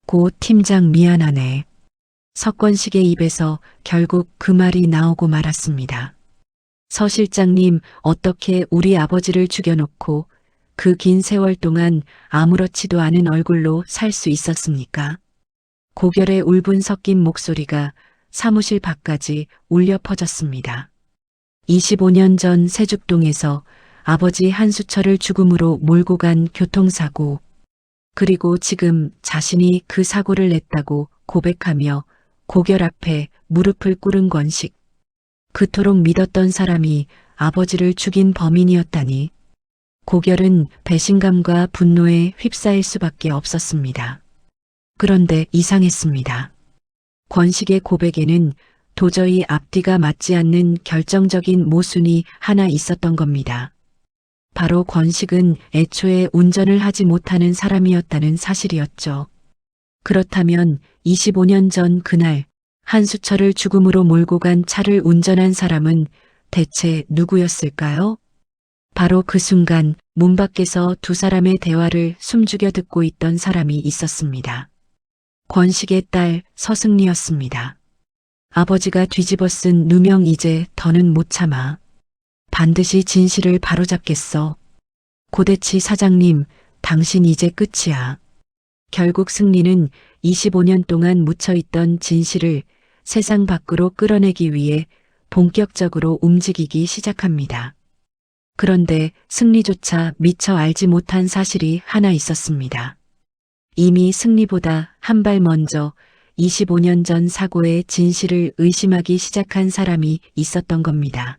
고 팀장 미안하네. 석권식의 입에서 결국 그 말이 나오고 말았습니다. 서 실장님, 어떻게 우리 아버지를 죽여놓고 그 긴 세월 동안 아무렇지도 않은 얼굴로 살 수 있었습니까? 고결의 울분 섞인 목소리가 사무실 밖까지 울려 퍼졌습니다. 25년 전 세죽동에서 아버지 한수철을 죽음으로 몰고 간 교통사고, 그리고 지금 자신이 그 사고를 냈다고 고백하며 고결 앞에 무릎을 꿇은 권식. 그토록 믿었던 사람이 아버지를 죽인 범인이었다니. 고결은 배신감과 분노에 휩싸일 수밖에 없었습니다. 그런데 이상했습니다. 권식의 고백에는 도저히 앞뒤가 맞지 않는 결정적인 모순이 하나 있었던 겁니다. 바로 권식은 애초에 운전을 하지 못하는 사람이었다는 사실이었죠. 그렇다면 25년 전 그날 한수철을 죽음으로 몰고 간 차를 운전한 사람은 대체 누구였을까요? 바로 그 순간 문 밖에서 두 사람의 대화를 숨죽여 듣고 있던 사람이 있었습니다. 권식의 딸 서승리였습니다. 아버지가 뒤집어 쓴 누명 이제 더는 못 참아. 반드시 진실을 바로잡겠어. 고대치 사장님, 당신 이제 끝이야. 결국 승리는 25년 동안 묻혀있던 진실을 세상 밖으로 끌어내기 위해 본격적으로 움직이기 시작합니다. 그런데 승리조차 미처 알지 못한 사실이 하나 있었습니다. 이미 승리보다 한 발 먼저 25년 전 사고의 진실을 의심하기 시작한 사람이 있었던 겁니다.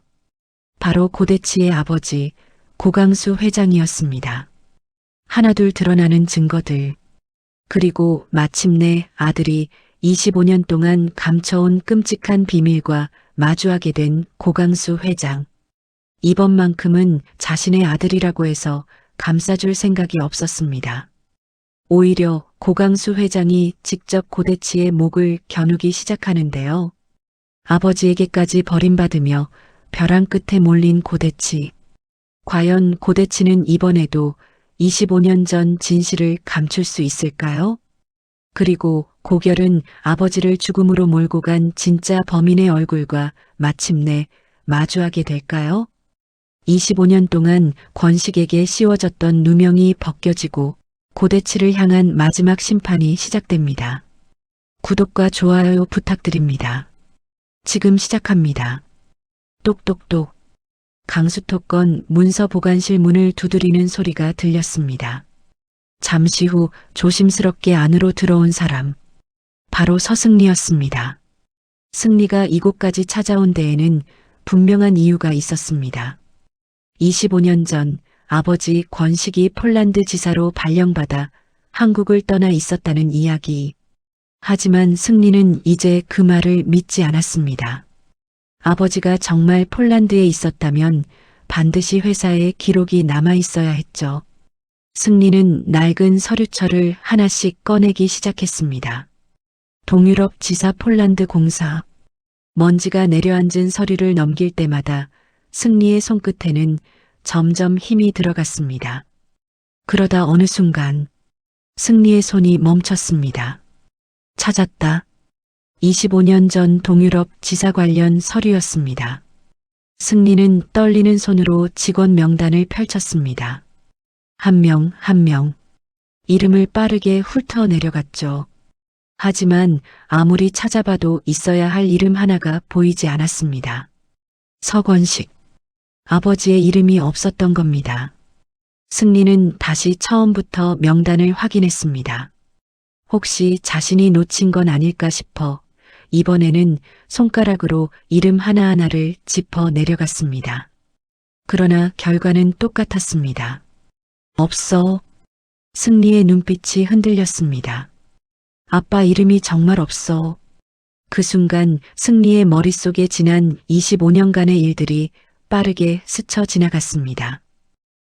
바로 고대치의 아버지 고강수 회장이었습니다. 하나둘 드러나는 증거들, 그리고 마침내 아들이 25년 동안 감춰온 끔찍한 비밀과 마주하게 된 고강수 회장. 이번만큼은 자신의 아들이라고 해서 감싸줄 생각이 없었습니다. 오히려 고강수 회장이 직접 고대치의 목을 겨누기 시작하는데요. 아버지에게까지 버림받으며 벼랑 끝에 몰린 고대치. 과연 고대치는 이번에도 25년 전 진실을 감출 수 있을까요? 그리고 고결은 아버지를 죽음으로 몰고 간 진짜 범인의 얼굴과 마침내 마주하게 될까요? 25년 동안 권식에게 씌워졌던 누명이 벗겨지고 고대치를 향한 마지막 심판이 시작됩니다. 구독과 좋아요 부탁드립니다. 지금 시작합니다. 똑똑똑. 강수토건 문서 보관실 문을 두드리는 소리가 들렸습니다. 잠시 후 조심스럽게 안으로 들어온 사람. 바로 서승리였습니다. 승리가 이곳까지 찾아온 데에는 분명한 이유가 있었습니다. 25년 전 아버지 권식이 폴란드 지사로 발령받아 한국을 떠나 있었다는 이야기. 하지만 승리는 이제 그 말을 믿지 않았습니다. 아버지가 정말 폴란드에 있었다면 반드시 회사에 기록이 남아 있어야 했죠. 승리는 낡은 서류철을 하나씩 꺼내기 시작했습니다. 동유럽 지사 폴란드 공사. 먼지가 내려앉은 서류를 넘길 때마다 승리의 손끝에는 점점 힘이 들어갔습니다. 그러다 어느 순간 승리의 손이 멈췄습니다. 찾았다. 25년 전 동유럽 지사 관련 서류였습니다. 승리는 떨리는 손으로 직원 명단을 펼쳤습니다. 한 명 한 명. 이름을 빠르게 훑어 내려갔죠. 하지만 아무리 찾아봐도 있어야 할 이름 하나가 보이지 않았습니다. 서권식. 아버지의 이름이 없었던 겁니다. 승리는 다시 처음부터 명단을 확인했습니다. 혹시 자신이 놓친 건 아닐까 싶어 이번에는 손가락으로 이름 하나하나를 짚어 내려갔습니다. 그러나 결과는 똑같았습니다. 없어. 승리의 눈빛이 흔들렸습니다. 아빠 이름이 정말 없어. 그 순간 승리의 머릿속에 지난 25년간의 일들이 빠르게 스쳐 지나갔습니다.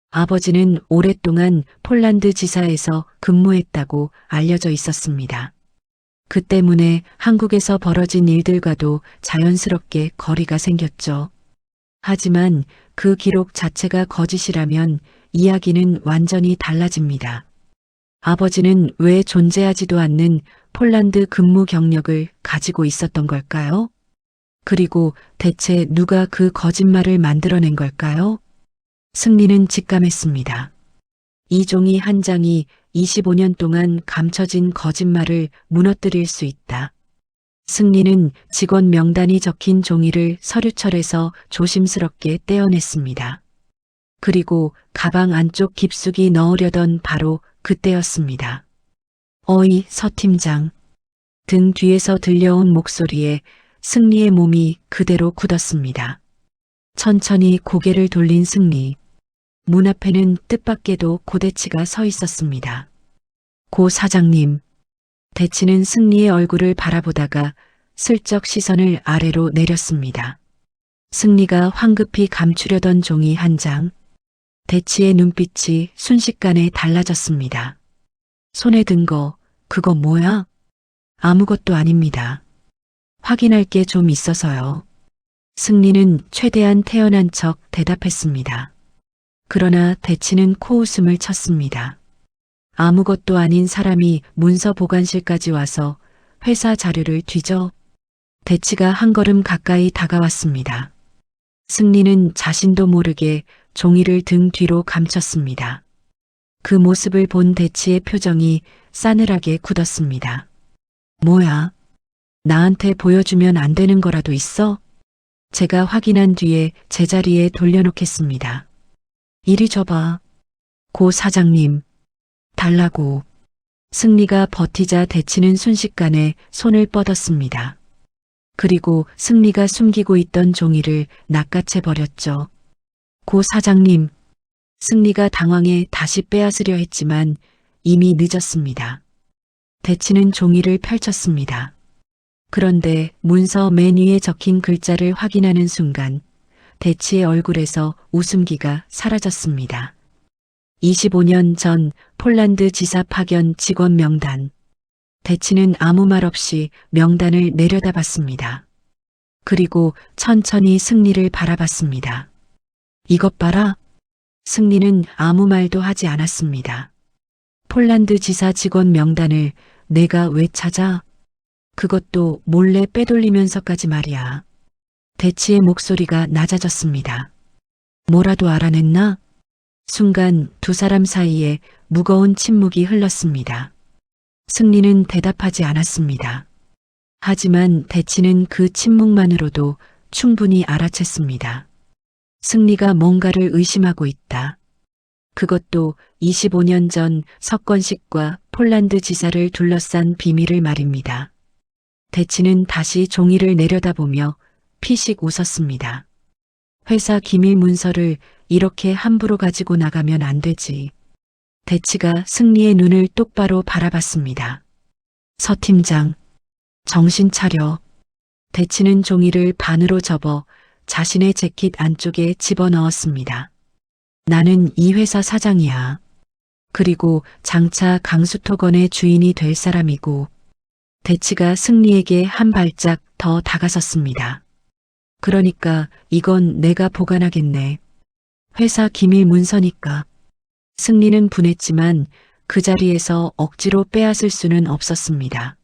아버지는 오랫동안 폴란드 지사에서 근무했다고 알려져 있었습니다. 그 때문에 한국에서 벌어진 일들과도 자연스럽게 거리가 생겼죠. 하지만 그 기록 자체가 거짓이라면 이야기는 완전히 달라집니다. 아버지는 왜 존재하지도 않는 폴란드 근무 경력을 가지고 있었던 걸까요? 그리고 대체 누가 그 거짓말을 만들어낸 걸까요? 승리는 직감했습니다. 이 종이 한 장이 25년 동안 감춰진 거짓말을 무너뜨릴 수 있다. 승리는 직원 명단이 적힌 종이를 서류철에서 조심스럽게 떼어냈습니다. 그리고 가방 안쪽 깊숙이 넣으려던 바로 그때였습니다. 어이, 서 팀장. 등 뒤에서 들려온 목소리에 승리의 몸이 그대로 굳었습니다. 천천히 고개를 돌린 승리. 문 앞에는 뜻밖에도 고대치가 서 있었습니다. 고 사장님. 대치는 승리의 얼굴을 바라보다가 슬쩍 시선을 아래로 내렸습니다. 승리가 황급히 감추려던 종이 한 장. 대치의 눈빛이 순식간에 달라졌습니다. 손에 든 거, 그거 뭐야? 아무것도 아닙니다. 확인할 게 좀 있어서요. 승리는 최대한 태연한 척 대답했습니다. 그러나 대치는 코웃음을 쳤습니다. 아무것도 아닌 사람이 문서 보관실까지 와서 회사 자료를 뒤져. 대치가 한 걸음 가까이 다가왔습니다. 승리는 자신도 모르게 종이를 등 뒤로 감췄습니다. 그 모습을 본 대치의 표정이 싸늘하게 굳었습니다. 뭐야? 나한테 보여주면 안 되는 거라도 있어? 제가 확인한 뒤에 제자리에 돌려놓겠습니다. 이리 줘봐. 고 사장님. 달라고. 승리가 버티자 대치는 순식간에 손을 뻗었습니다. 그리고 승리가 숨기고 있던 종이를 낚아채 버렸죠. 고 사장님. 승리가 당황해 다시 빼앗으려 했지만 이미 늦었습니다. 대치는 종이를 펼쳤습니다. 그런데 문서 맨 위에 적힌 글자를 확인하는 순간 대치의 얼굴에서 웃음기가 사라졌습니다. 25년 전 폴란드 지사 파견 직원 명단. 대치는 아무 말 없이 명단을 내려다봤습니다. 그리고 천천히 승리를 바라봤습니다. 이것 봐라. 승리는 아무 말도 하지 않았습니다. 폴란드 지사 직원 명단을 내가 왜 찾아? 그것도 몰래 빼돌리면서까지 말이야. 대치의 목소리가 낮아졌습니다. 뭐라도 알아냈나? 순간 두 사람 사이에 무거운 침묵이 흘렀습니다. 승리는 대답하지 않았습니다. 하지만 대치는 그 침묵만으로도 충분히 알아챘습니다. 승리가 뭔가를 의심하고 있다. 그것도 25년 전 석권식과 폴란드 지사를 둘러싼 비밀을 말입니다. 대치는 다시 종이를 내려다보며 피식 웃었습니다. 회사 기밀 문서를 이렇게 함부로 가지고 나가면 안 되지. 대치가 승리의 눈을 똑바로 바라봤습니다. 서 팀장, 정신 차려. 대치는 종이를 반으로 접어 자신의 재킷 안쪽에 집어넣었습니다. 나는 이 회사 사장이야. 그리고 장차 강수토건의 주인이 될 사람이고. 대치가 승리에게 한 발짝 더 다가섰습니다. 그러니까 이건 내가 보관하겠네. 회사 기밀 문서니까. 승리는 분했지만 그 자리에서 억지로 빼앗을 수는 없었습니다.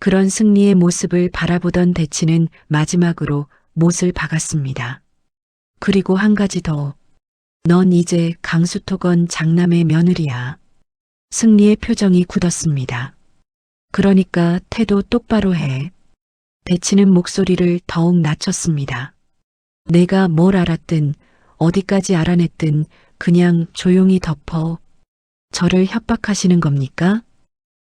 그런 승리의 모습을 바라보던 대치는 마지막으로 못을 박았습니다. 그리고 한 가지 더. 넌 이제 강수토건 장남의 며느리야. 승리의 표정이 굳었습니다. 그러니까 태도 똑바로 해. 대치는 목소리를 더욱 낮췄습니다. 내가 뭘 알았든 어디까지 알아냈든 그냥 조용히 덮어. 저를 협박하시는 겁니까?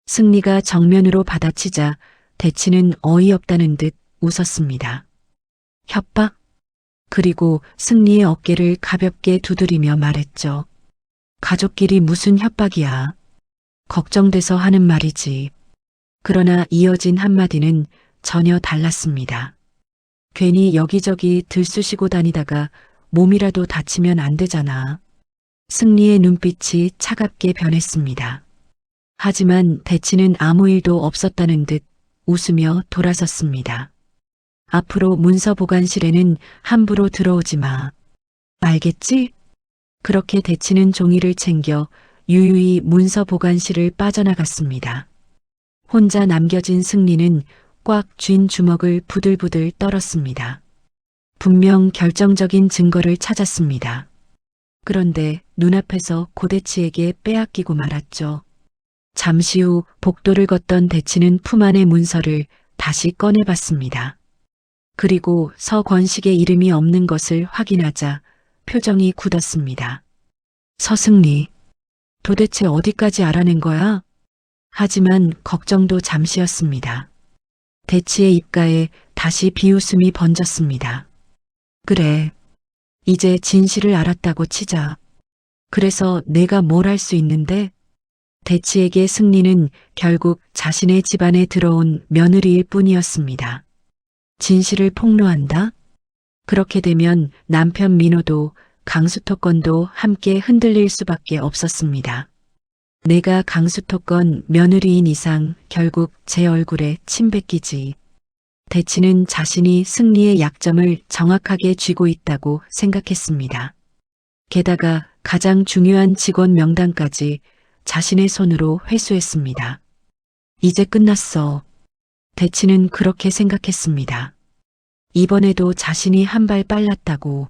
승리가 정면으로 받아치자 대치는 어이없다는 듯 웃었습니다. 협박? 그리고 승리의 어깨를 가볍게 두드리며 말했죠. 가족끼리 무슨 협박이야. 걱정돼서 하는 말이지. 그러나 이어진 한마디는 전혀 달랐습니다. 괜히 여기저기 들쑤시고 다니다가 몸이라도 다치면 안 되잖아. 승리의 눈빛이 차갑게 변했습니다. 하지만 대치는 아무 일도 없었다는 듯 웃으며 돌아섰습니다. 앞으로 문서 보관실에는 함부로 들어오지 마. 알겠지? 그렇게 대치는 종이를 챙겨 유유히 문서 보관실을 빠져나갔습니다. 혼자 남겨진 승리는 꽉 쥔 주먹을 부들부들 떨었습니다. 분명 결정적인 증거를 찾았습니다. 그런데 눈앞에서 고대치에게 빼앗기고 말았죠. 잠시 후 복도를 걷던 대치는 품 안의 문서를 다시 꺼내봤습니다. 그리고 서권식의 이름이 없는 것을 확인하자 표정이 굳었습니다. 서승리, 도대체 어디까지 알아낸 거야? 하지만 걱정도 잠시였습니다. 대치의 입가에 다시 비웃음이 번졌습니다. 그래, 이제 진실을 알았다고 치자. 그래서 내가 뭘 할 수 있는데? 대치에게 승리는 결국 자신의 집안에 들어온 며느리일 뿐이었습니다. 진실을 폭로한다? 그렇게 되면 남편 민호도 강수토 건도 함께 흔들릴 수밖에 없었습니다. 내가 강수토 건 며느리인 이상 결국 제 얼굴에 침 뱉기지. 대치는 자신이 승리의 약점을 정확하게 쥐고 있다고 생각했습니다. 게다가 가장 중요한 직원 명단까지 자신의 손으로 회수했습니다. 이제 끝났어. 대치는 그렇게 생각했습니다. 이번에도 자신이 한 발 빨랐다고.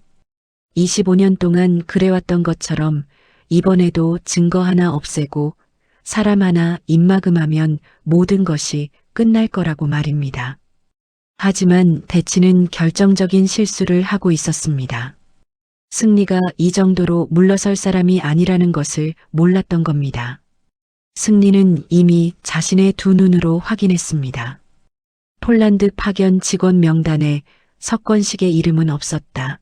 25년 동안 그래왔던 것처럼 이번에도 증거 하나 없애고 사람 하나 입막음하면 모든 것이 끝날 거라고 말입니다. 하지만 대치는 결정적인 실수를 하고 있었습니다. 승리가 이 정도로 물러설 사람이 아니라는 것을 몰랐던 겁니다. 승리는 이미 자신의 두 눈으로 확인했습니다. 폴란드 파견 직원 명단에 석권식의 이름은 없었다.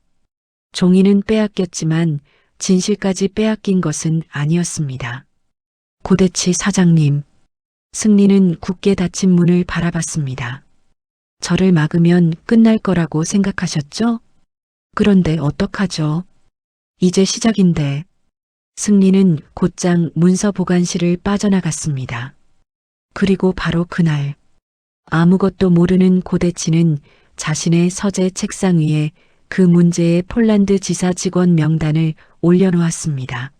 종이는 빼앗겼지만 진실까지 빼앗긴 것은 아니었습니다. 고대치 사장님, 승리는 굳게 닫힌 문을 바라봤습니다. 저를 막으면 끝날 거라고 생각하셨죠? 그런데 어떡하죠? 이제 시작인데. 승리는 곧장 문서 보관실을 빠져나갔습니다. 그리고 바로 그날 아무것도 모르는 고대치는 자신의 서재 책상 위에 그 문제의 폴란드 지사 직원 명단을 올려놓았습니다.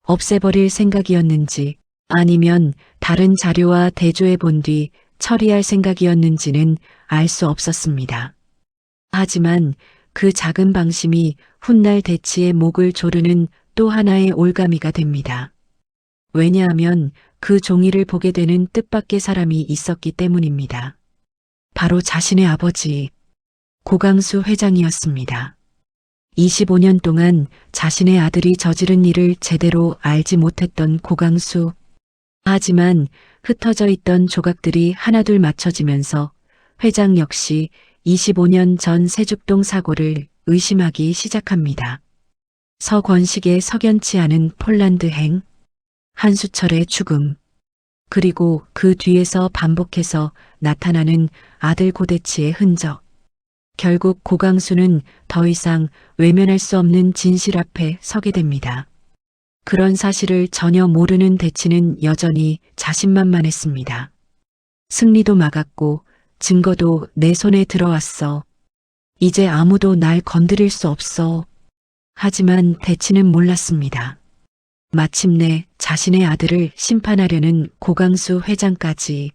없애버릴 생각이었는지 아니면 다른 자료와 대조해 본 뒤 처리할 생각이었는지는 알 수 없었습니다. 하지만 그 작은 방심이 훗날 대치의 목을 조르는 또 하나의 올가미가 됩니다. 왜냐하면 그 종이를 보게 되는 뜻밖의 사람이 있었기 때문입니다. 바로 자신의 아버지, 고강수 회장이었습니다. 25년 동안 자신의 아들이 저지른 일을 제대로 알지 못했던 고강수. 하지만 흩어져 있던 조각들이 하나둘 맞춰지면서 회장 역시 25년 전 세죽동 사고를 의심하기 시작합니다. 서권식의 석연치 않은 폴란드행, 한수철의 죽음, 그리고 그 뒤에서 반복해서 나타나는 아들 고대치의 흔적. 결국 고강수는 더 이상 외면할 수 없는 진실 앞에 서게 됩니다. 그런 사실을 전혀 모르는 대치는 여전히 자신만만했습니다. 승리도 막았고 증거도 내 손에 들어왔어. 이제 아무도 날 건드릴 수 없어. 하지만 대치는 몰랐습니다. 마침내 자신의 아들을 심판하려는 고강수 회장까지.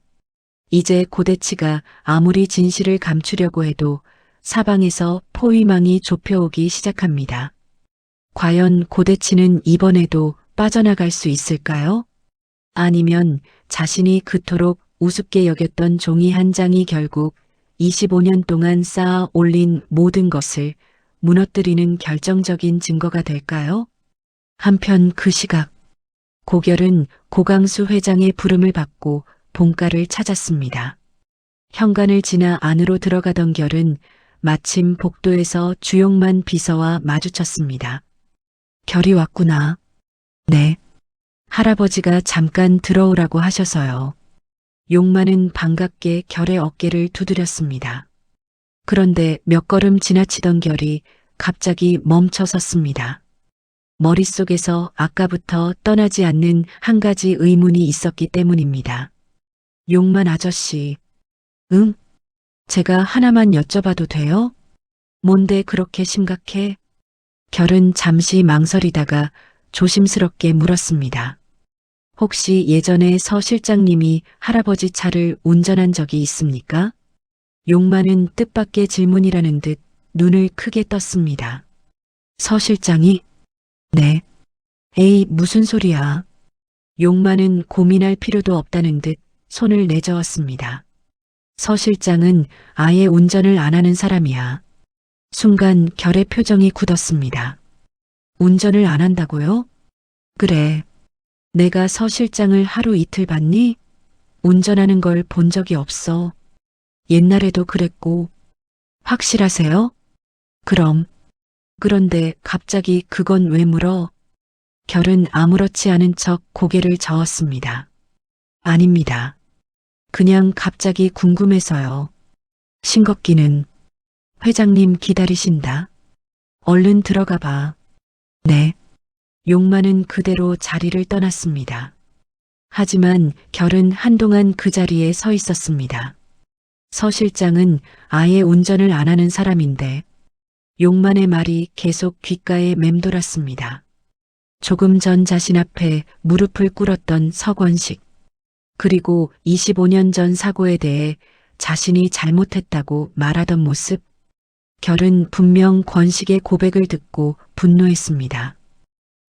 이제 고대치가 아무리 진실을 감추려고 해도 사방에서 포위망이 좁혀오기 시작합니다. 과연 고대치는 이번에도 빠져나갈 수 있을까요? 아니면 자신이 그토록 우습게 여겼던 종이 한 장이 결국 25년 동안 쌓아 올린 모든 것을 무너뜨리는 결정적인 증거가 될까요? 한편 그 시각, 고결은 고강수 회장의 부름을 받고 본가를 찾았습니다. 현관을 지나 안으로 들어가던 결은 마침 복도에서 주용만 비서와 마주쳤습니다. 결이 왔구나. 네. 할아버지가 잠깐 들어오라고 하셔서요. 용만은 반갑게 결의 어깨를 두드렸습니다. 그런데 몇 걸음 지나치던 결이 갑자기 멈춰 섰습니다. 머릿속에서 아까부터 떠나지 않는 한 가지 의문이 있었기 때문입니다. 용만 아저씨. 응? 제가 하나만 여쭤봐도 돼요? 뭔데 그렇게 심각해? 결은 잠시 망설이다가 조심스럽게 물었습니다. 혹시 예전에 서 실장님이 할아버지 차를 운전한 적이 있습니까? 욕많은 뜻밖의 질문이라는 듯 눈을 크게 떴습니다. 서 실장이? 네. 에이, 무슨 소리야. 욕많은 고민할 필요도 없다는 듯 손을 내저었습니다. 서 실장은 아예 운전을 안 하는 사람이야. 순간 결의 표정이 굳었습니다. 운전을 안 한다고요? 그래. 내가 서 실장을 하루 이틀 봤니? 운전하는 걸 본 적이 없어. 옛날에도 그랬고. 확실하세요? 그럼. 그런데 갑자기 그건 왜 물어? 결은 아무렇지 않은 척 고개를 저었습니다. 아닙니다. 그냥 갑자기 궁금해서요. 싱겁기는. 회장님 기다리신다. 얼른 들어가 봐. 네. 욕만은 그대로 자리를 떠났습니다. 하지만 결은 한동안 그 자리에 서 있었습니다. 서 실장은 아예 운전을 안 하는 사람인데 욕만의 말이 계속 귓가에 맴돌았습니다. 조금 전 자신 앞에 무릎을 꿇었던 서권식, 그리고 25년 전 사고에 대해 자신이 잘못했다고 말하던 모습, 결은 분명 권식의 고백을 듣고 분노했습니다.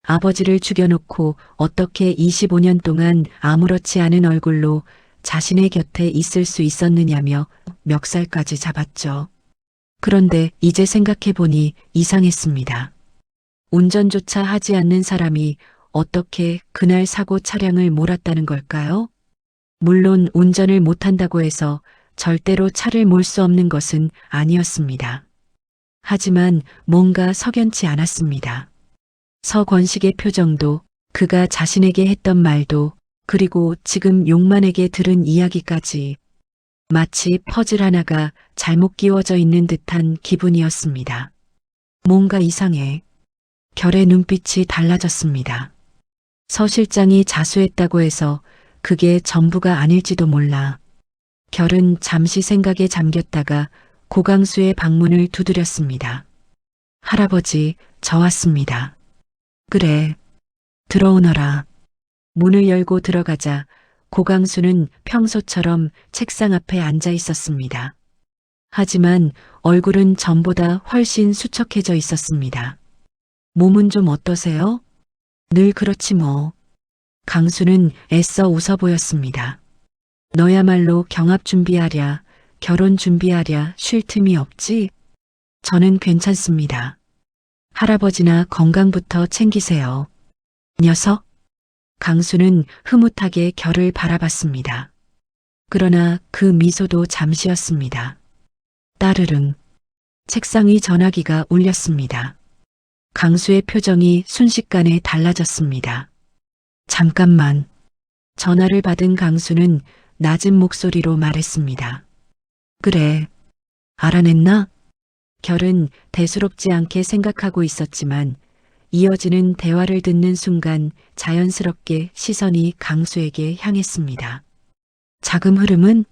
아버지를 죽여놓고 어떻게 25년 동안 아무렇지 않은 얼굴로 자신의 곁에 있을 수 있었느냐며 멱살까지 잡았죠. 그런데 이제 생각해보니 이상했습니다. 운전조차 하지 않는 사람이 어떻게 그날 사고 차량을 몰았다는 걸까요? 물론 운전을 못한다고 해서 절대로 차를 몰 수 없는 것은 아니었습니다. 하지만 뭔가 석연치 않았습니다. 서권식의 표정도, 그가 자신에게 했던 말도, 그리고 지금 용만에게 들은 이야기까지 마치 퍼즐 하나가 잘못 끼워져 있는 듯한 기분이었습니다. 뭔가 이상해. 결의 눈빛이 달라졌습니다. 서 실장이 자수했다고 해서 그게 전부가 아닐지도 몰라. 결은 잠시 생각에 잠겼다가 고강수의 방문을 두드렸습니다. 할아버지, 저 왔습니다. 그래. 들어오너라. 문을 열고 들어가자 고강수는 평소처럼 책상 앞에 앉아 있었습니다. 하지만 얼굴은 전보다 훨씬 수척해져 있었습니다. 몸은 좀 어떠세요? 늘 그렇지 뭐. 강수는 애써 웃어 보였습니다. 너야말로 경합 준비하랴, 결혼 준비하랴 쉴 틈이 없지? 저는 괜찮습니다. 할아버지나 건강부터 챙기세요. 녀석? 강수는 흐뭇하게 결을 바라봤습니다. 그러나 그 미소도 잠시였습니다. 따르릉. 책상위 전화기가 울렸습니다. 강수의 표정이 순식간에 달라졌습니다. 잠깐만. 전화를 받은 강수는 낮은 목소리로 말했습니다. 그래. 알아냈나? 결은 대수롭지 않게 생각하고 있었지만 이어지는 대화를 듣는 순간 자연스럽게 시선이 강수에게 향했습니다. 자금 흐름은?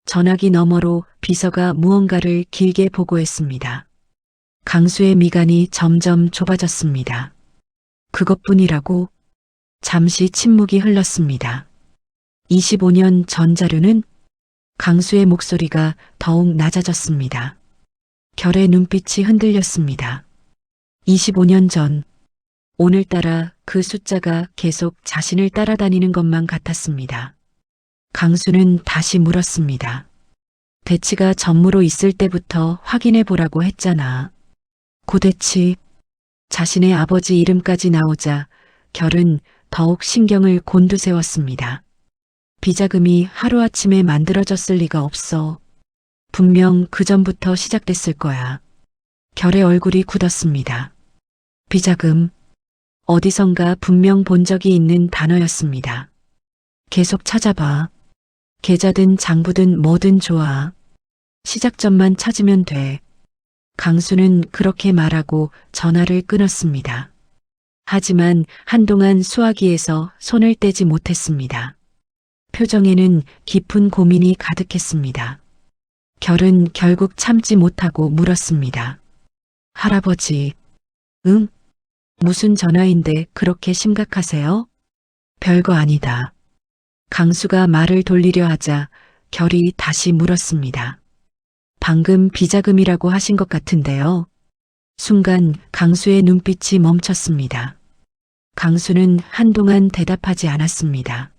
전화기 너머로 비서가 무언가를 길게 보고했습니다. 강수의 미간이 점점 좁아졌습니다. 그것뿐이라고? 잠시 침묵이 흘렀습니다. 25년 전 자료는? 강수의 목소리가 더욱 낮아졌습니다. 결의 눈빛이 흔들렸습니다. 25년 전, 오늘따라 그 숫자가 계속 자신을 따라다니는 것만 같았습니다. 강수는 다시 물었습니다. 대치가 전무로 있을 때부터 확인해 보라고 했잖아. 고대치. 자신의 아버지 이름까지 나오자 결은 더욱 신경을 곤두세웠습니다. 비자금이 하루아침에 만들어졌을 리가 없어. 분명 그 전부터 시작됐을 거야. 결의 얼굴이 굳었습니다. 비자금. 어디선가 분명 본 적이 있는 단어였습니다. 계속 찾아봐. 계좌든 장부든 뭐든 좋아. 시작점만 찾으면 돼. 강수는 그렇게 말하고 전화를 끊었습니다. 하지만 한동안 수화기에서 손을 떼지 못했습니다. 표정에는 깊은 고민이 가득했습니다. 결은 결국 참지 못하고 물었습니다. 할아버지, 응? 무슨 전화인데 그렇게 심각하세요? 별거 아니다. 강수가 말을 돌리려 하자 결이 다시 물었습니다. 방금 비자금이라고 하신 것 같은데요. 순간 강수의 눈빛이 멈췄습니다. 강수는 한동안 대답하지 않았습니다.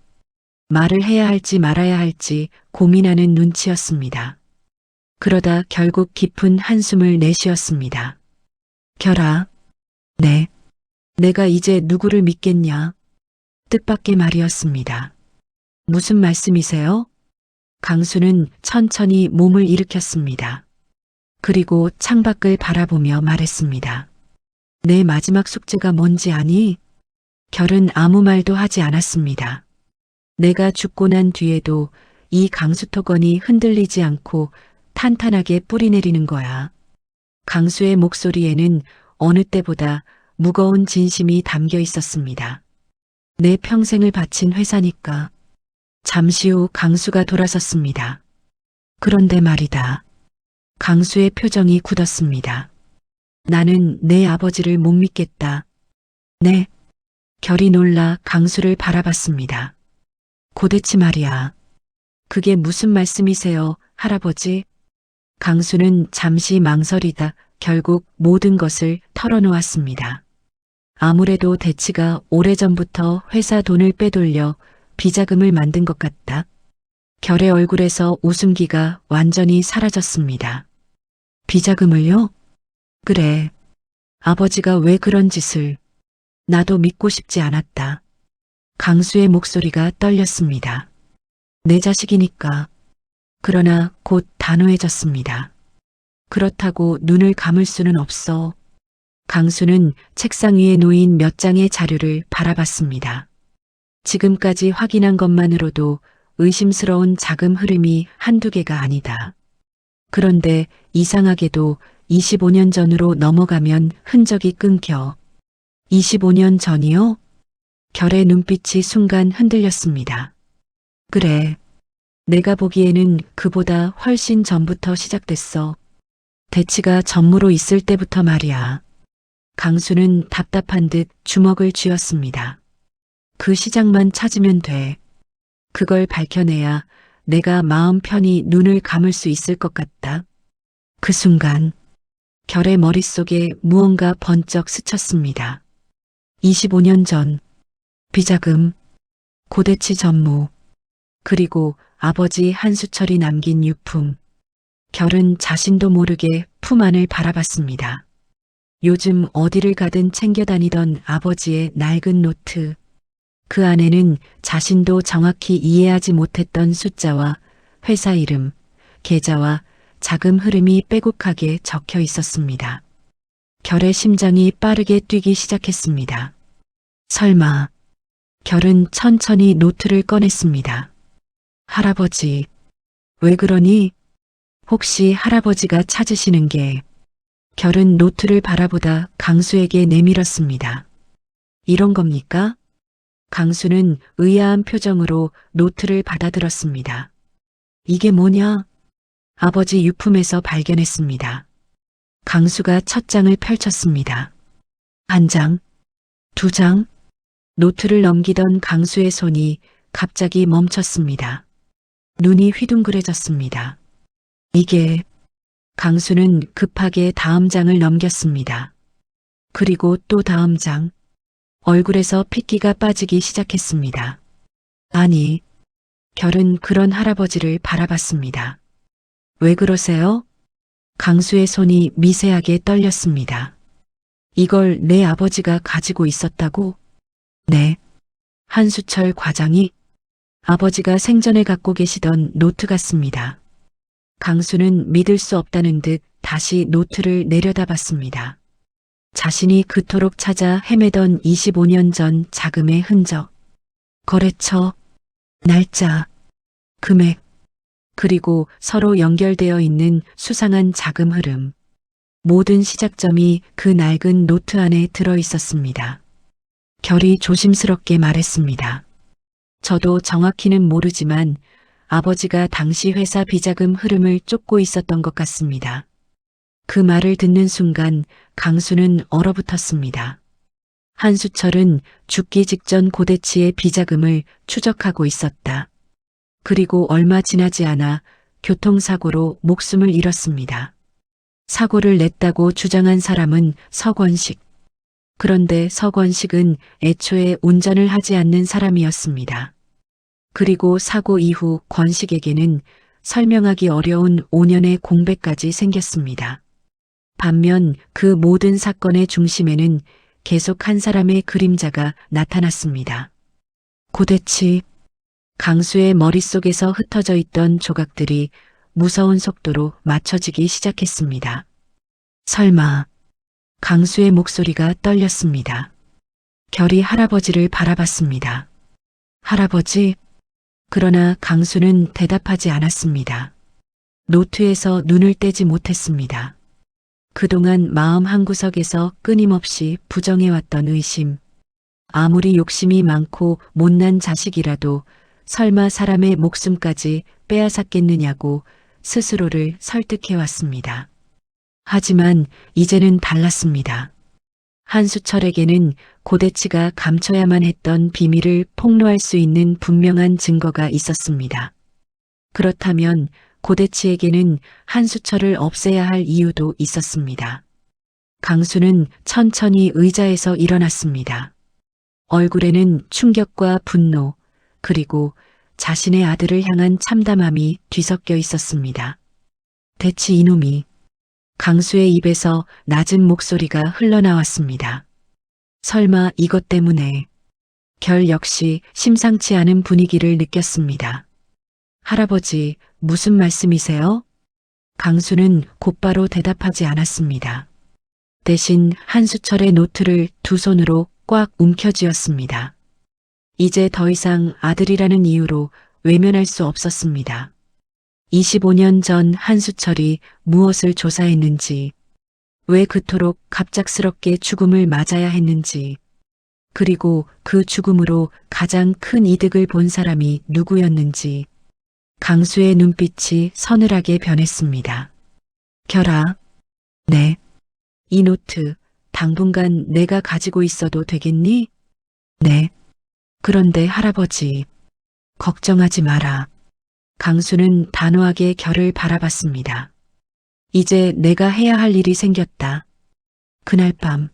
말을 해야 할지 말아야 할지 고민하는 눈치였습니다. 그러다 결국 깊은 한숨을 내쉬었습니다. 결아, 네. 내가 이제 누구를 믿겠냐? 뜻밖의 말이었습니다. 무슨 말씀이세요? 강수는 천천히 몸을 일으켰습니다. 그리고 창밖을 바라보며 말했습니다. 내 마지막 숙제가 뭔지 아니? 결은 아무 말도 하지 않았습니다. 내가 죽고 난 뒤에도 이 강수토건이 흔들리지 않고 탄탄하게 뿌리내리는 거야. 강수의 목소리에는 어느 때보다 무거운 진심이 담겨 있었습니다. 내 평생을 바친 회사니까. 잠시 후 강수가 돌아섰습니다. 그런데 말이다. 강수의 표정이 굳었습니다. 나는 내 아버지를 못 믿겠다. 네. 결이 놀라 강수를 바라봤습니다. 고대치 말이야. 그게 무슨 말씀이세요, 할아버지? 강수는 잠시 망설이다 결국 모든 것을 털어놓았습니다. 아무래도 대치가 오래전부터 회사 돈을 빼돌려 비자금을 만든 것 같다. 결의 얼굴에서 웃음기가 완전히 사라졌습니다. 비자금을요? 그래. 아버지가 왜 그런 짓을. 나도 믿고 싶지 않았다. 강수의 목소리가 떨렸습니다. 내 자식이니까. 그러나 곧 단호해졌습니다. 그렇다고 눈을 감을 수는 없어. 강수는 책상 위에 놓인 몇 장의 자료를 바라봤습니다. 지금까지 확인한 것만으로도 의심스러운 자금 흐름이 한두 개가 아니다. 그런데 이상하게도 25년 전으로 넘어가면 흔적이 끊겨. 25년 전이요? 결의 눈빛이 순간 흔들렸습니다. 그래. 내가 보기에는 그보다 훨씬 전부터 시작됐어. 대치가 전무로 있을 때부터 말이야. 강수는 답답한 듯 주먹을 쥐었습니다. 그 시작만 찾으면 돼. 그걸 밝혀내야 내가 마음 편히 눈을 감을 수 있을 것 같다. 그 순간 결의 머릿속에 무언가 번쩍 스쳤습니다. 25년 전 비자금, 고대치 전무, 그리고 아버지 한수철이 남긴 유품. 결은 자신도 모르게 품 안을 바라봤습니다. 요즘 어디를 가든 챙겨 다니던 아버지의 낡은 노트. 그 안에는 자신도 정확히 이해하지 못했던 숫자와 회사 이름, 계좌와 자금 흐름이 빼곡하게 적혀 있었습니다. 결의 심장이 빠르게 뛰기 시작했습니다. 설마. 결은 천천히 노트를 꺼냈습니다. 할아버지, 왜 그러니? 혹시 할아버지가 찾으시는 게. 결은 노트를 바라보다 강수에게 내밀었습니다. 이런 겁니까? 강수는 의아한 표정으로 노트를 받아들었습니다. 이게 뭐냐? 아버지 유품에서 발견했습니다. 강수가 첫 장을 펼쳤습니다. 한 장, 두 장, 노트를 넘기던 강수의 손이 갑자기 멈췄습니다. 눈이 휘둥그레졌습니다. 이게. 강수는 급하게 다음 장을 넘겼습니다. 그리고 또 다음 장. 얼굴에서 핏기가 빠지기 시작했습니다. 아니, 결은 그런 할아버지를 바라봤습니다. 왜 그러세요? 강수의 손이 미세하게 떨렸습니다. 이걸 내 아버지가 가지고 있었다고? 네. 한수철 과장이? 아버지가 생전에 갖고 계시던 노트 같습니다. 강수는 믿을 수 없다는 듯 다시 노트를 내려다봤습니다. 자신이 그토록 찾아 헤매던 25년 전 자금의 흔적, 거래처, 날짜, 금액, 그리고 서로 연결되어 있는 수상한 자금 흐름. 모든 시작점이 그 낡은 노트 안에 들어 있었습니다. 결이 조심스럽게 말했습니다. 저도 정확히는 모르지만 아버지가 당시 회사 비자금 흐름을 쫓고 있었던 것 같습니다. 그 말을 듣는 순간 강수는 얼어붙었습니다. 한수철은 죽기 직전 고대치의 비자금을 추적하고 있었다. 그리고 얼마 지나지 않아 교통사고로 목숨을 잃었습니다. 사고를 냈다고 주장한 사람은 서권식. 그런데 서권식은 애초에 운전을 하지 않는 사람이었습니다. 그리고 사고 이후 권식에게는 설명하기 어려운 5년의 공백까지 생겼습니다. 반면 그 모든 사건의 중심에는 계속 한 사람의 그림자가 나타났습니다. 고대치. 강수의 머릿속에서 흩어져 있던 조각들이 무서운 속도로 맞춰지기 시작했습니다. 설마. 강수의 목소리가 떨렸습니다. 결이 할아버지를 바라봤습니다. 할아버지? 그러나 강수는 대답하지 않았습니다. 노트에서 눈을 떼지 못했습니다. 그동안 마음 한구석에서 끊임없이 부정해왔던 의심. 아무리 욕심이 많고 못난 자식이라도 설마 사람의 목숨까지 빼앗았겠느냐고 스스로를 설득해왔습니다. 하지만 이제는 달랐습니다. 한수철에게는 고대치가 감춰야만 했던 비밀을 폭로할 수 있는 분명한 증거가 있었습니다. 그렇다면 고대치에게는 한수철을 없애야 할 이유도 있었습니다. 강수는 천천히 의자에서 일어났습니다. 얼굴에는 충격과 분노, 그리고 자신의 아들을 향한 참담함이 뒤섞여 있었습니다. 대체 이놈이. 강수의 입에서 낮은 목소리가 흘러나왔습니다. 설마 이것 때문에. 결 역시 심상치 않은 분위기를 느꼈습니다. 할아버지, 무슨 말씀이세요? 강수는 곧바로 대답하지 않았습니다. 대신 한수철의 노트를 두 손으로 꽉 움켜쥐었습니다. 이제 더 이상 아들이라는 이유로 외면할 수 없었습니다. 25년 전 한수철이 무엇을 조사했는지, 왜 그토록 갑작스럽게 죽음을 맞아야 했는지, 그리고 그 죽음으로 가장 큰 이득을 본 사람이 누구였는지, 강수의 눈빛이 서늘하게 변했습니다. 결아. 네. 이 노트 당분간 내가 가지고 있어도 되겠니? 네. 그런데 할아버지. 걱정하지 마라. 강수는 단호하게 결을 바라봤습니다. 이제 내가 해야 할 일이 생겼다. 그날 밤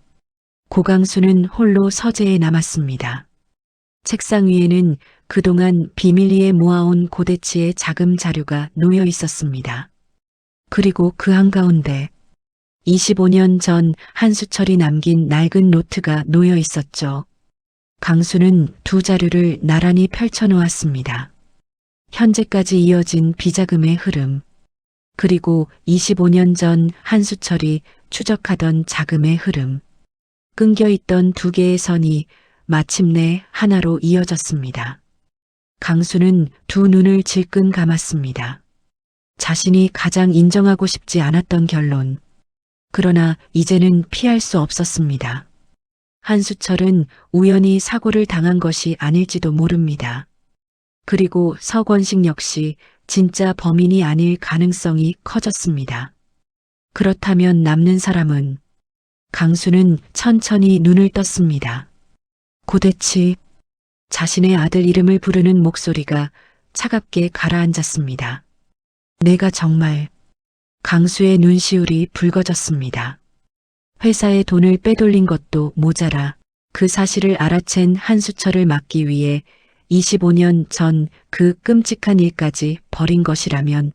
고강수는 홀로 서재에 남았습니다. 책상 위에는 그동안 비밀리에 모아온 고대치의 자금 자료가 놓여 있었습니다. 그리고 그 한가운데 25년 전 한수철이 남긴 낡은 노트가 놓여 있었죠. 강수는 두 자료를 나란히 펼쳐놓았습니다. 현재까지 이어진 비자금의 흐름, 그리고 25년 전 한수철이 추적하던 자금의 흐름, 끊겨있던 두 개의 선이 마침내 하나로 이어졌습니다. 강수는 두 눈을 질끈 감았습니다. 자신이 가장 인정하고 싶지 않았던 결론. 그러나 이제는 피할 수 없었습니다. 한수철은 우연히 사고를 당한 것이 아닐지도 모릅니다. 그리고 서권식 역시 진짜 범인이 아닐 가능성이 커졌습니다. 그렇다면 남는 사람은. 강수는 천천히 눈을 떴습니다. 고대치. 자신의 아들 이름을 부르는 목소리가 차갑게 가라앉았습니다. 내가 정말. 강수의 눈시울이 붉어졌습니다. 회사에 돈을 빼돌린 것도 모자라 그 사실을 알아챈 한수철을 막기 위해 25년 전 그 끔찍한 일까지 벌인 것이라면,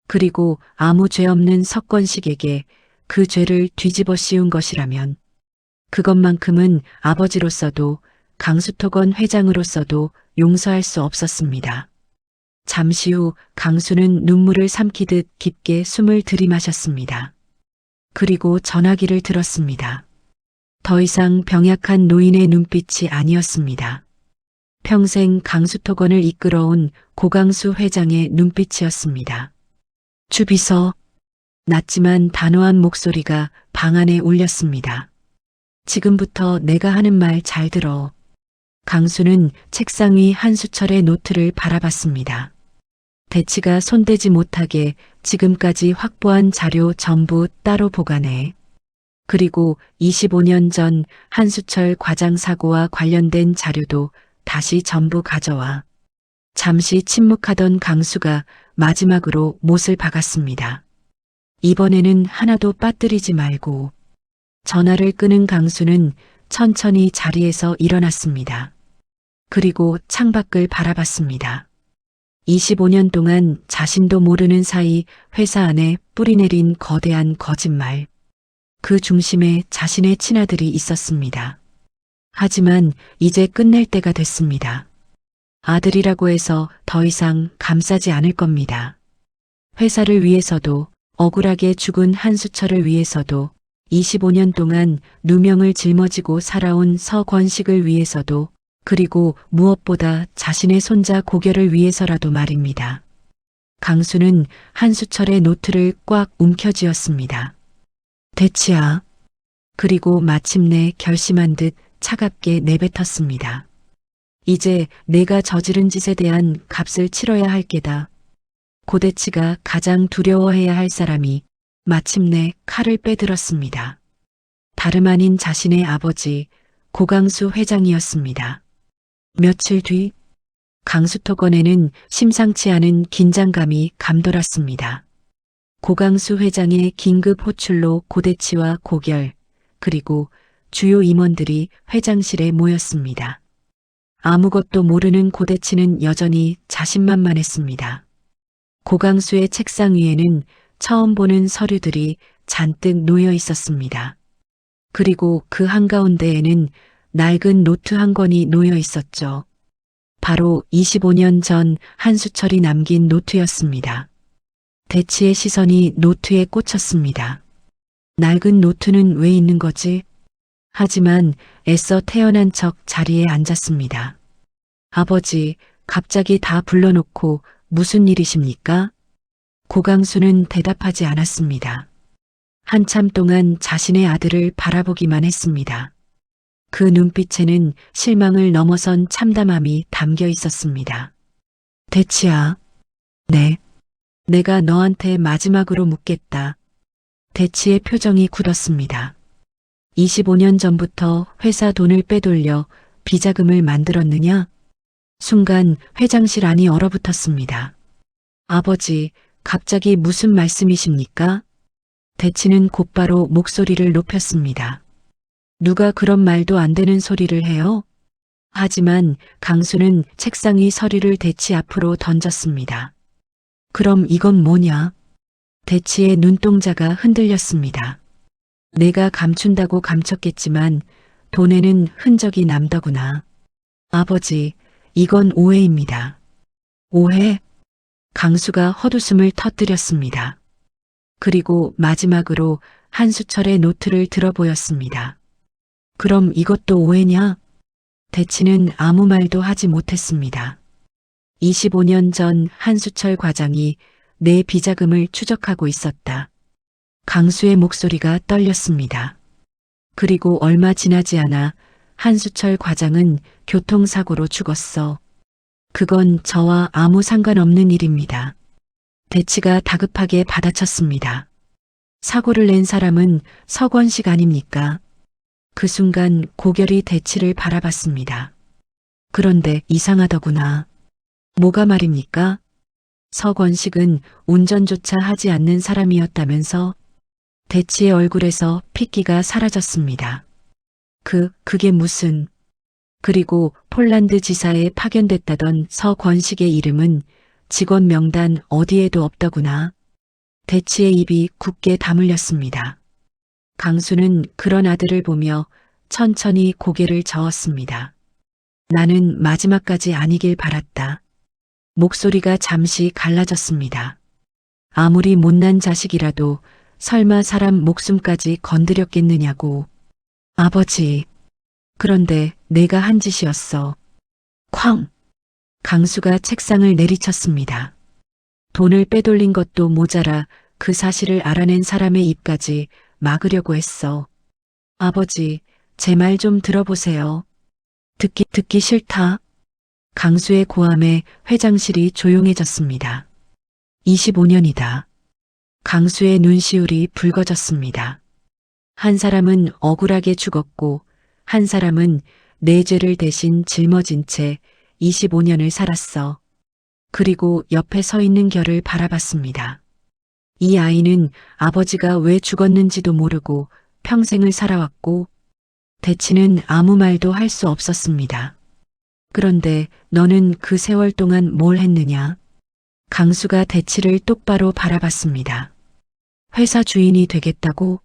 그리고 아무 죄 없는 서권식에게 그 죄를 뒤집어 씌운 것이라면, 그것만큼은 아버지로서도 강수토건 회장으로서도 용서할 수 없었습니다. 잠시 후 강수는 눈물을 삼키듯 깊게 숨을 들이마셨습니다. 그리고 전화기를 들었습니다. 더 이상 병약한 노인의 눈빛이 아니었습니다. 평생 강수토건을 이끌어온 고강수 회장의 눈빛이었습니다. 주비서. 낮지만 단호한 목소리가 방 안에 울렸습니다. 지금부터 내가 하는 말 잘 들어. 강수는 책상 위 한수철의 노트를 바라봤습니다. 대치가 손대지 못하게 지금까지 확보한 자료 전부 따로 보관해. 그리고 25년 전 한수철 과장 사고와 관련된 자료도 다시 전부 가져와. 잠시 침묵하던 강수가 마지막으로 못을 박았습니다. 이번에는 하나도 빠뜨리지 말고. 전화를 끄는 강수는 천천히 자리에서 일어났습니다. 그리고 창밖을 바라봤습니다. 25년 동안 자신도 모르는 사이 회사 안에 뿌리내린 거대한 거짓말. 그 중심에 자신의 친아들이 있었습니다. 하지만 이제 끝낼 때가 됐습니다. 아들이라고 해서 더 이상 감싸지 않을 겁니다. 회사를 위해서도, 억울하게 죽은 한수철을 위해서도, 25년 동안 누명을 짊어지고 살아온 서권식을 위해서도, 그리고 무엇보다 자신의 손자 고결을 위해서라도 말입니다. 강수는 한수철의 노트를 꽉 움켜쥐었습니다. 대치야. 그리고 마침내 결심한 듯 차갑게 내뱉었습니다. 이제 내가 저지른 짓에 대한 값을 치러야 할 게다. 고대치가 가장 두려워해야 할 사람이 마침내 칼을 빼들었습니다. 다름 아닌 자신의 아버지 고강수 회장이었습니다. 며칠 뒤 강수토건에는 심상치 않은 긴장감이 감돌았습니다. 고강수 회장의 긴급 호출로 고대치와 고결, 그리고 주요 임원들이 회장실에 모였습니다. 아무것도 모르는 고대치는 여전히 자신만만했습니다. 고강수의 책상 위에는 처음 보는 서류들이 잔뜩 놓여 있었습니다. 그리고 그 한가운데에는 낡은 노트 한 권이 놓여 있었죠. 바로 25년 전 한수철이 남긴 노트였습니다. 대치의 시선이 노트에 꽂혔습니다. 낡은 노트는 왜 있는 거지? 하지만 애써 태어난 척 자리에 앉았습니다. 아버지, 갑자기 다 불러놓고 무슨 일이십니까? 고강수는 대답하지 않았습니다. 한참 동안 자신의 아들을 바라보기만 했습니다. 그 눈빛에는 실망을 넘어선 참담함이 담겨 있었습니다. 대치야. 네. 내가 너한테 마지막으로 묻겠다. 대치의 표정이 굳었습니다. 25년 전부터 회사 돈을 빼돌려 비자금을 만들었느냐? 순간 회장실 안이 얼어붙었습니다. 아버지, 갑자기 무슨 말씀이십니까? 대치는 곧바로 목소리를 높였습니다. 누가 그런 말도 안 되는 소리를 해요? 하지만 강수는 책상 위 서류를 대치 앞으로 던졌습니다. 그럼 이건 뭐냐? 대치의 눈동자가 흔들렸습니다. 내가 감춘다고 감췄겠지만 돈에는 흔적이 남더구나. 아버지, 이건 오해입니다. 오해? 강수가 헛웃음을 터뜨렸습니다. 그리고 마지막으로 한수철의 노트를 들어보였습니다. 그럼 이것도 오해냐? 대치는 아무 말도 하지 못했습니다. 25년 전 한수철 과장이 내 비자금을 추적하고 있었다. 강수의 목소리가 떨렸습니다. 그리고 얼마 지나지 않아 한수철 과장은 교통사고로 죽었어. 그건 저와 아무 상관없는 일입니다. 대치가 다급하게 받아쳤습니다. 사고를 낸 사람은 서권식 아닙니까? 그 순간 고결이 대치를 바라봤습니다. 그런데 이상하더구나. 뭐가 말입니까? 서권식은 운전조차 하지 않는 사람이었다면서? 대치의 얼굴에서 핏기가 사라졌습니다. 그게 무슨... 그리고 폴란드 지사에 파견됐다던 서권식의 이름은 직원 명단 어디에도 없더구나. 대치의 입이 굳게 다물렸습니다. 강수는 그런 아들을 보며 천천히 고개를 저었습니다. 나는 마지막까지 아니길 바랐다. 목소리가 잠시 갈라졌습니다. 아무리 못난 자식이라도 설마 사람 목숨까지 건드렸겠느냐고. 아버지. 그런데 내가 한 짓이었어. 쾅! 강수가 책상을 내리쳤습니다. 돈을 빼돌린 것도 모자라 그 사실을 알아낸 사람의 입까지 막으려고 했어. 아버지, 제 말 좀 들어보세요. 듣기 싫다. 강수의 고함에 회장실이 조용해졌습니다. 25년이다. 강수의 눈시울이 붉어졌습니다. 한 사람은 억울하게 죽었고 한 사람은 내 죄를 대신 짊어진 채 25년을 살았어. 그리고 옆에 서 있는 결을 바라봤습니다. 이 아이는 아버지가 왜 죽었는지도 모르고 평생을 살아왔고 대치는 아무 말도 할 수 없었습니다. 그런데 너는 그 세월 동안 뭘 했느냐? 강수가 대치를 똑바로 바라봤습니다. 회사 주인이 되겠다고?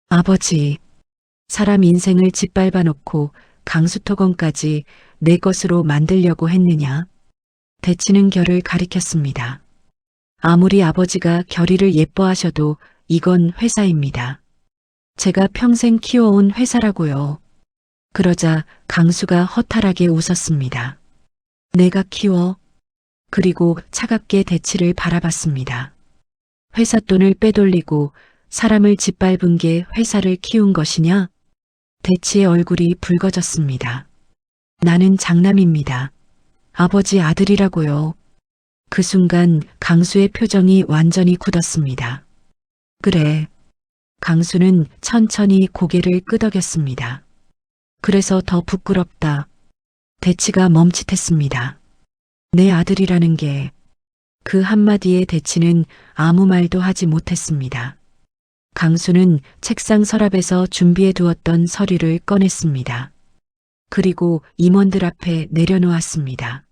아버지, 사람 인생을 짓밟아 놓고 강수토건까지 내 것으로 만들려고 했느냐? 대치는 결을 가리켰습니다. 아무리 아버지가 결의를 예뻐하셔도 이건 회사입니다. 제가 평생 키워온 회사라고요. 그러자 강수가 허탈하게 웃었습니다. 내가 키워? 그리고 차갑게 대치를 바라봤습니다. 회사 돈을 빼돌리고 사람을 짓밟은 게 회사를 키운 것이냐? 대치의 얼굴이 붉어졌습니다. 나는 장남입니다. 아버지 아들이라고요. 그 순간 강수의 표정이 완전히 굳었습니다. 그래. 강수는 천천히 고개를 끄덕였습니다. 그래서 더 부끄럽다. 대치가 멈칫했습니다. 내 아들이라는 게 그 한마디에 대치는 아무 말도 하지 못했습니다. 강수는 책상 서랍에서 준비해 두었던 서류를 꺼냈습니다. 그리고 임원들 앞에 내려놓았습니다.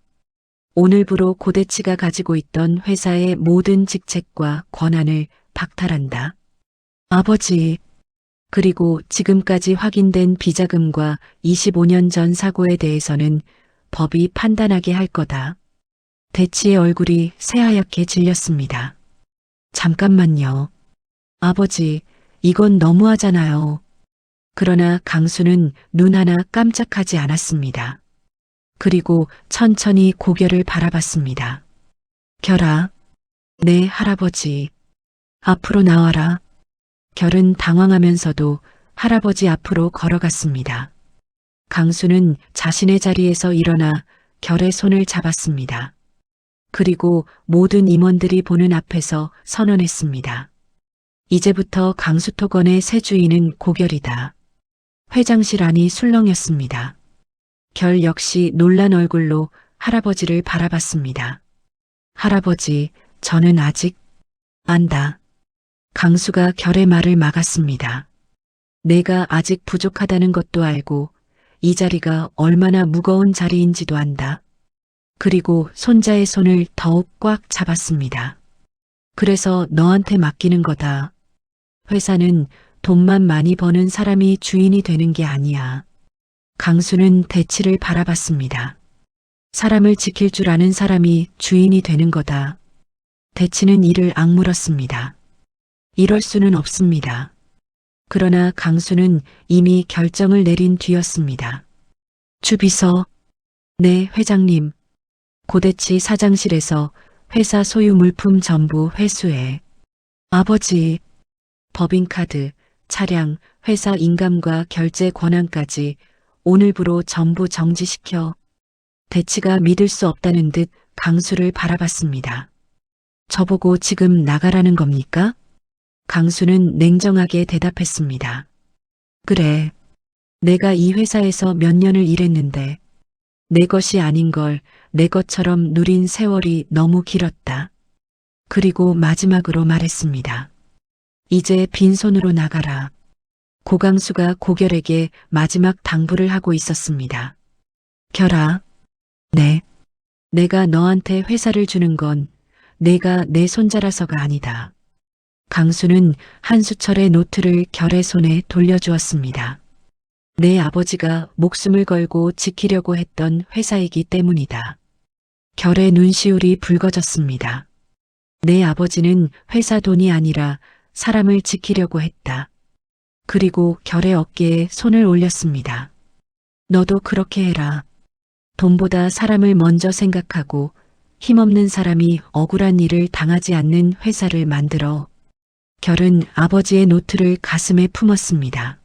오늘부로 고대치가 가지고 있던 회사의 모든 직책과 권한을 박탈한다. 아버지, 그리고 지금까지 확인된 비자금과 25년 전 사고에 대해서는 법이 판단하게 할 거다. 대치의 얼굴이 새하얗게 질렸습니다. 잠깐만요. 아버지, 이건 너무하잖아요. 그러나 강수는 눈 하나 깜짝하지 않았습니다. 그리고 천천히 고개를 바라봤습니다. 결아, 네 할아버지, 앞으로 나와라. 결은 당황하면서도 할아버지 앞으로 걸어갔습니다. 강수는 자신의 자리에서 일어나 결의 손을 잡았습니다. 그리고 모든 임원들이 보는 앞에서 선언했습니다. 이제부터 강수토건의 새 주인은 고결이다. 회장실 안이 술렁였습니다. 결 역시 놀란 얼굴로 할아버지를 바라봤습니다. 할아버지, 저는 아직 안다. 강수가 결의 말을 막았습니다. 내가 아직 부족하다는 것도 알고 이 자리가 얼마나 무거운 자리인지도 안다. 그리고 손자의 손을 더욱 꽉 잡았습니다. 그래서 너한테 맡기는 거다. 회사는 돈만 많이 버는 사람이 주인이 되는 게 아니야. 강수는 대치를 바라봤습니다. 사람을 지킬 줄 아는 사람이 주인이 되는 거다. 대치는 이를 악물었습니다. 이럴 수는 없습니다. 그러나 강수는 이미 결정을 내린 뒤였습니다. 주비서, 네 회장님. 고대치 사장실에서 회사 소유 물품 전부 회수해. 아버지, 법인카드, 차량, 회사 인감과 결제 권한까지 오늘부로 전부 정지시켜. 대치가 믿을 수 없다는 듯 강수를 바라봤습니다. 저보고 지금 나가라는 겁니까? 강수는 냉정하게 대답했습니다. 그래. 내가 이 회사에서 몇 년을 일했는데 내 것이 아닌 걸 내 것처럼 누린 세월이 너무 길었다. 그리고 마지막으로 말했습니다. 이제 빈손으로 나가라. 고강수가 고결에게 마지막 당부를 하고 있었습니다. 결아, 네. 내가 너한테 회사를 주는 건 내가 내 손자라서가 아니다. 강수는 한수철의 노트를 결의 손에 돌려주었습니다. 내 아버지가 목숨을 걸고 지키려고 했던 회사이기 때문이다. 결의 눈시울이 붉어졌습니다. 내 아버지는 회사 돈이 아니라 사람을 지키려고 했다. 그리고 결의 어깨에 손을 올렸습니다. 너도 그렇게 해라. 돈보다 사람을 먼저 생각하고 힘없는 사람이 억울한 일을 당하지 않는 회사를 만들어. 결은 아버지의 노트를 가슴에 품었습니다.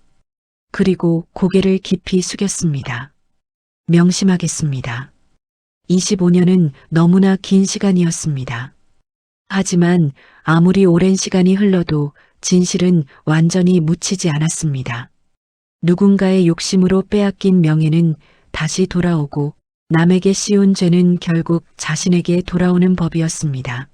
그리고 고개를 깊이 숙였습니다. 명심하겠습니다. 25년은 너무나 긴 시간이었습니다. 하지만 아무리 오랜 시간이 흘러도 진실은 완전히 묻히지 않았습니다. 누군가의 욕심으로 빼앗긴 명예는 다시 돌아오고 남에게 씌운 죄는 결국 자신에게 돌아오는 법이었습니다.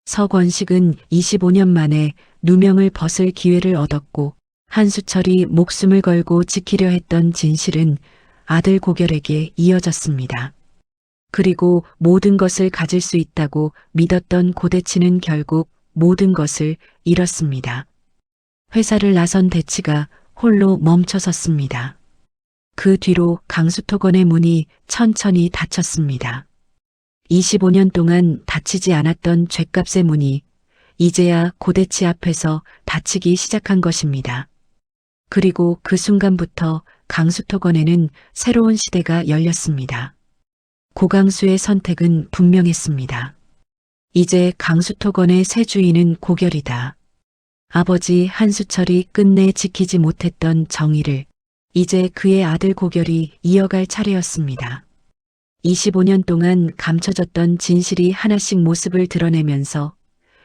서권식은 25년 만에 누명을 벗을 기회를 얻었고 한수철이 목숨을 걸고 지키려 했던 진실은 아들 고결에게 이어졌습니다. 그리고 모든 것을 가질 수 있다고 믿었던 고대치는 결국 모든 것을 잃었습니다. 회사를 나선 대치가 홀로 멈춰섰습니다. 그 뒤로 강수토건의 문이 천천히 닫혔습니다. 25년 동안 닫히지 않았던 죗값의 문이 이제야 고대치 앞에서 닫히기 시작한 것입니다. 그리고 그 순간부터 강수토건에는 새로운 시대가 열렸습니다. 고강수의 선택은 분명했습니다. 이제 강수토건의 새 주인은 고결이다. 아버지 한수철이 끝내 지키지 못했던 정의를 이제 그의 아들 고결이 이어갈 차례였습니다. 25년 동안 감춰졌던 진실이 하나씩 모습을 드러내면서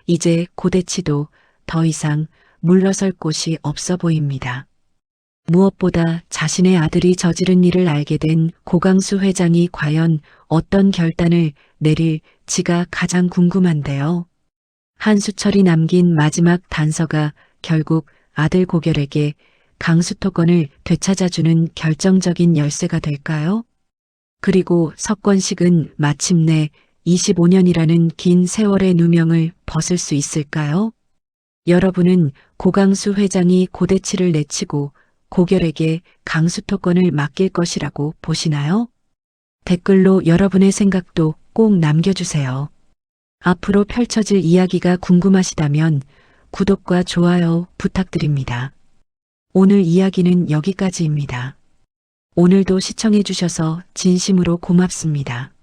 이제 고대치도 더 이상 물러설 곳이 없어 보입니다. 무엇보다 자신의 아들이 저지른 일을 알게 된 고강수 회장이 과연 어떤 결단을 내릴지가 가장 궁금한데요. 한수철이 남긴 마지막 단서가 결국 아들 고결에게 강수토건을 되찾아주는 결정적인 열쇠가 될까요? 그리고 석권식은 마침내 25년이라는 긴 세월의 누명을 벗을 수 있을까요? 여러분은 고강수 회장이 고대치를 내치고 고결에게 강수토건을 맡길 것이라고 보시나요? 댓글로 여러분의 생각도 꼭 남겨주세요. 앞으로 펼쳐질 이야기가 궁금하시다면 구독과 좋아요 부탁드립니다. 오늘 이야기는 여기까지입니다. 오늘도 시청해주셔서 진심으로 고맙습니다.